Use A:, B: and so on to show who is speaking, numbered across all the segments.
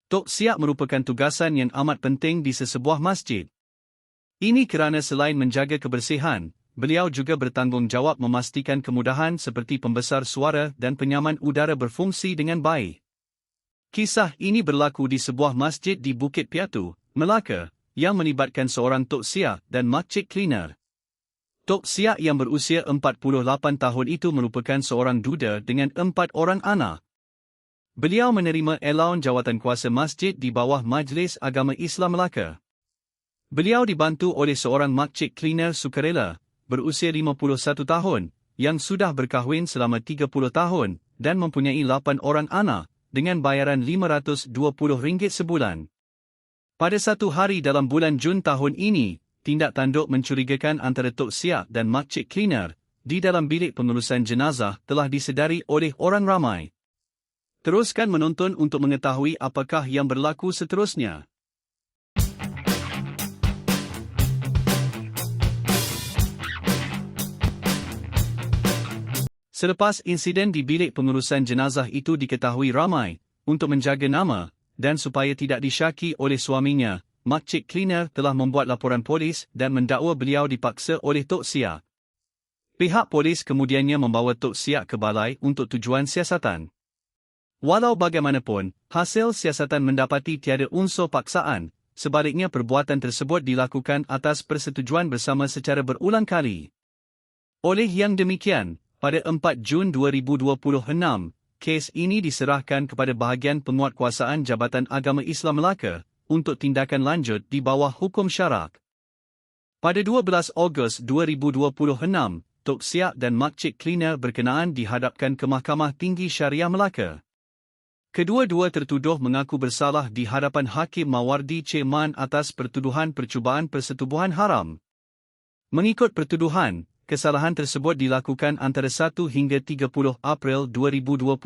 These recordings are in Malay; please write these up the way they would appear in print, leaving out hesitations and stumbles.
A: Tok Siak merupakan tugasan yang amat penting di sesebuah masjid. Ini kerana selain menjaga kebersihan, beliau juga bertanggungjawab memastikan kemudahan seperti pembesar suara dan penyaman udara berfungsi dengan baik. Kisah ini berlaku di sebuah masjid di Bukit Piatu, Melaka, yang melibatkan seorang Tok Siak dan makcik cleaner. Tok Siak yang berusia 48 tahun itu merupakan seorang duda dengan 4 orang anak. Beliau menerima elaun jawatankuasa masjid di bawah Majlis Agama Islam Melaka. Beliau dibantu oleh seorang makcik cleaner sukarela, berusia 51 tahun, yang sudah berkahwin selama 30 tahun dan mempunyai 8 orang anak, dengan bayaran RM520 sebulan. Pada satu hari dalam bulan Jun tahun ini, tindak tanduk mencurigakan antara Tok Siak dan makcik cleaner di dalam bilik pengurusan jenazah telah disedari oleh orang ramai. Teruskan menonton untuk mengetahui apakah yang berlaku seterusnya. Selepas insiden di bilik pengurusan jenazah itu diketahui ramai, untuk menjaga nama, dan supaya tidak disyaki oleh suaminya, makcik cleaner telah membuat laporan polis dan mendakwa beliau dipaksa oleh Tok Siak. Pihak polis kemudiannya membawa Tok Siak ke balai untuk tujuan siasatan. Walau bagaimanapun, hasil siasatan mendapati tiada unsur paksaan, sebaliknya perbuatan tersebut dilakukan atas persetujuan bersama secara berulang kali. Oleh yang demikian, pada 4 Jun 2026, kes ini diserahkan kepada bahagian penguatkuasaan Jabatan Agama Islam Melaka untuk tindakan lanjut di bawah hukum syarak. Pada 12 Ogos 2026, Tok Siak dan makcik cleaner berkenaan dihadapkan ke Mahkamah Tinggi Syariah Melaka. Kedua-dua tertuduh mengaku bersalah di hadapan Hakim Mawardi Cik Man atas pertuduhan percubaan persetubuhan haram. Mengikut pertuduhan, kesalahan tersebut dilakukan antara 1 hingga 30 April 2026,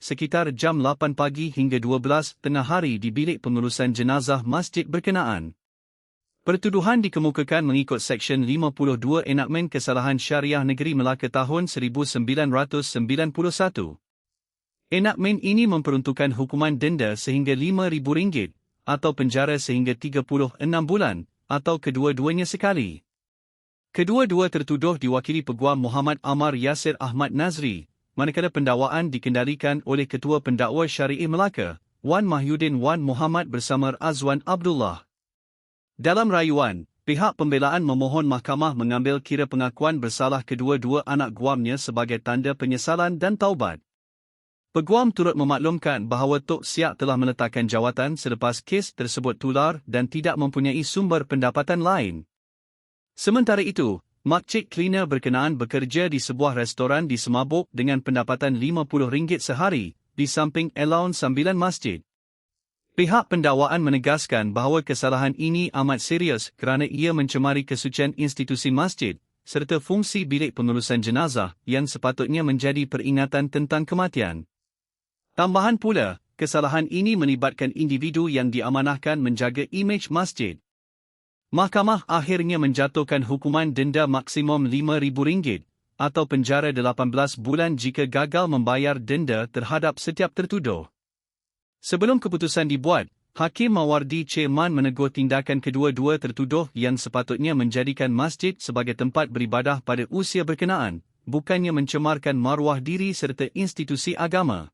A: sekitar jam 8 pagi hingga 12 tengah hari di bilik pengurusan jenazah masjid berkenaan. Pertuduhan dikemukakan mengikut Seksyen 52 Enakmen Kesalahan Syariah Negeri Melaka tahun 1991. Enakmen ini memperuntukkan hukuman denda sehingga RM5,000 atau penjara sehingga 36 bulan, atau kedua-duanya sekali. Kedua-dua tertuduh diwakili Peguam Muhammad Amar Yasir Ahmad Nazri, manakala pendakwaan dikendalikan oleh Ketua Pendakwa Syari'i Melaka, Wan Mahyudin Wan Muhammad bersama Azwan Abdullah. Dalam rayuan, pihak pembelaan memohon mahkamah mengambil kira pengakuan bersalah kedua-dua anak guamnya sebagai tanda penyesalan dan taubat. Peguam turut memaklumkan bahawa Tok Siak telah meletakkan jawatan selepas kes tersebut tular dan tidak mempunyai sumber pendapatan lain. Sementara itu, makcik cleaner berkenaan bekerja di sebuah restoran di Semabuk dengan pendapatan RM50 sehari, di samping elaun sambilan masjid. Pihak pendakwaan menegaskan bahawa kesalahan ini amat serius kerana ia mencemari kesucian institusi masjid, serta fungsi bilik pengurusan jenazah yang sepatutnya menjadi peringatan tentang kematian. Tambahan pula, kesalahan ini melibatkan individu yang diamanahkan menjaga imej masjid. Mahkamah akhirnya menjatuhkan hukuman denda maksimum RM5,000 atau penjara 18 bulan jika gagal membayar denda terhadap setiap tertuduh. Sebelum keputusan dibuat, Hakim Mawardi Cik Man menegur tindakan kedua-dua tertuduh yang sepatutnya menjadikan masjid sebagai tempat beribadah pada usia berkenaan, bukannya mencemarkan maruah diri serta institusi agama.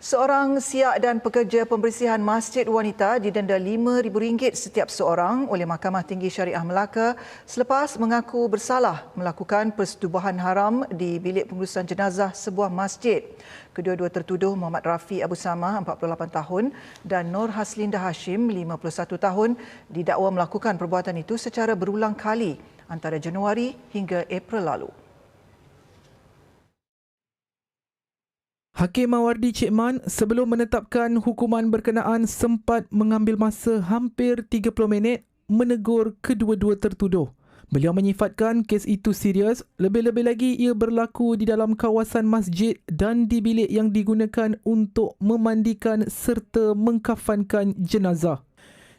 B: Seorang siak dan pekerja pembersihan masjid wanita didenda RM5,000 setiap seorang oleh Mahkamah Tinggi Syariah Melaka selepas mengaku bersalah melakukan persetubuhan haram di bilik pengurusan jenazah sebuah masjid. Kedua-dua tertuduh Muhammad Rafi Abu Sama, 48 tahun dan Nur Haslinda Hashim, 51 tahun, didakwa melakukan perbuatan itu secara berulang kali antara Januari hingga April lalu.
C: Hakim Mawardi Cik Man sebelum menetapkan hukuman berkenaan sempat mengambil masa hampir 30 minit menegur kedua-dua tertuduh. Beliau menyifatkan kes itu serius, lebih-lebih lagi ia berlaku di dalam kawasan masjid dan di bilik yang digunakan untuk memandikan serta mengkafankan jenazah.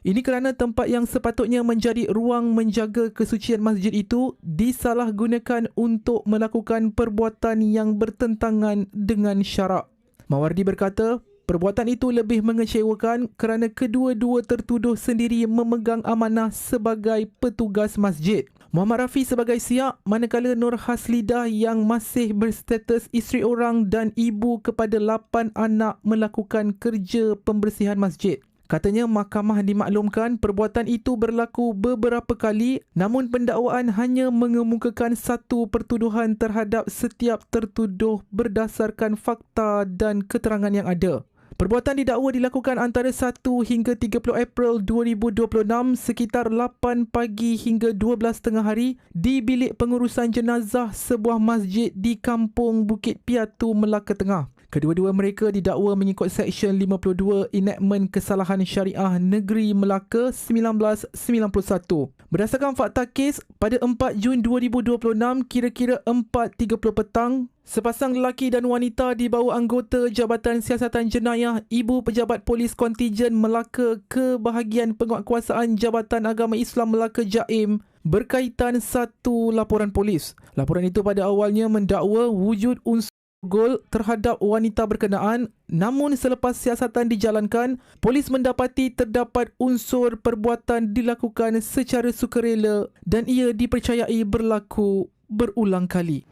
C: Ini kerana tempat yang sepatutnya menjadi ruang menjaga kesucian masjid itu disalahgunakan untuk melakukan perbuatan yang bertentangan dengan syarak. Mawardi berkata, perbuatan itu lebih mengecewakan kerana kedua-dua tertuduh sendiri memegang amanah sebagai petugas masjid. Muhammad Rafi sebagai siak, manakala Nur Haslidah yang masih berstatus isteri orang dan ibu kepada 8 anak melakukan kerja pembersihan masjid. Katanya mahkamah dimaklumkan perbuatan itu berlaku beberapa kali, namun pendakwaan hanya mengemukakan satu pertuduhan terhadap setiap tertuduh berdasarkan fakta dan keterangan yang ada. Perbuatan didakwa dilakukan antara 1 hingga 30 April 2026 sekitar 8 pagi hingga 12 tengah hari di bilik pengurusan jenazah sebuah masjid di Kampung Bukit Piatu, Melaka Tengah. Kedua-dua mereka didakwa mengikut Seksyen 52 Enakmen Kesalahan Syariah Negeri Melaka 1991. Berdasarkan fakta kes, pada 4 Jun 2026 kira-kira 4.30 petang, sepasang lelaki dan wanita dibawa anggota Jabatan Siasatan Jenayah Ibu Pejabat Polis Kontijen Melaka ke bahagian penguatkuasaan Jabatan Agama Islam Melaka Jaim berkaitan satu laporan polis. Laporan itu pada awalnya mendakwa wujud unsur gol terhadap wanita berkenaan, namun selepas siasatan dijalankan, polis mendapati terdapat unsur perbuatan dilakukan secara sukarela dan ia dipercayai berlaku berulang kali.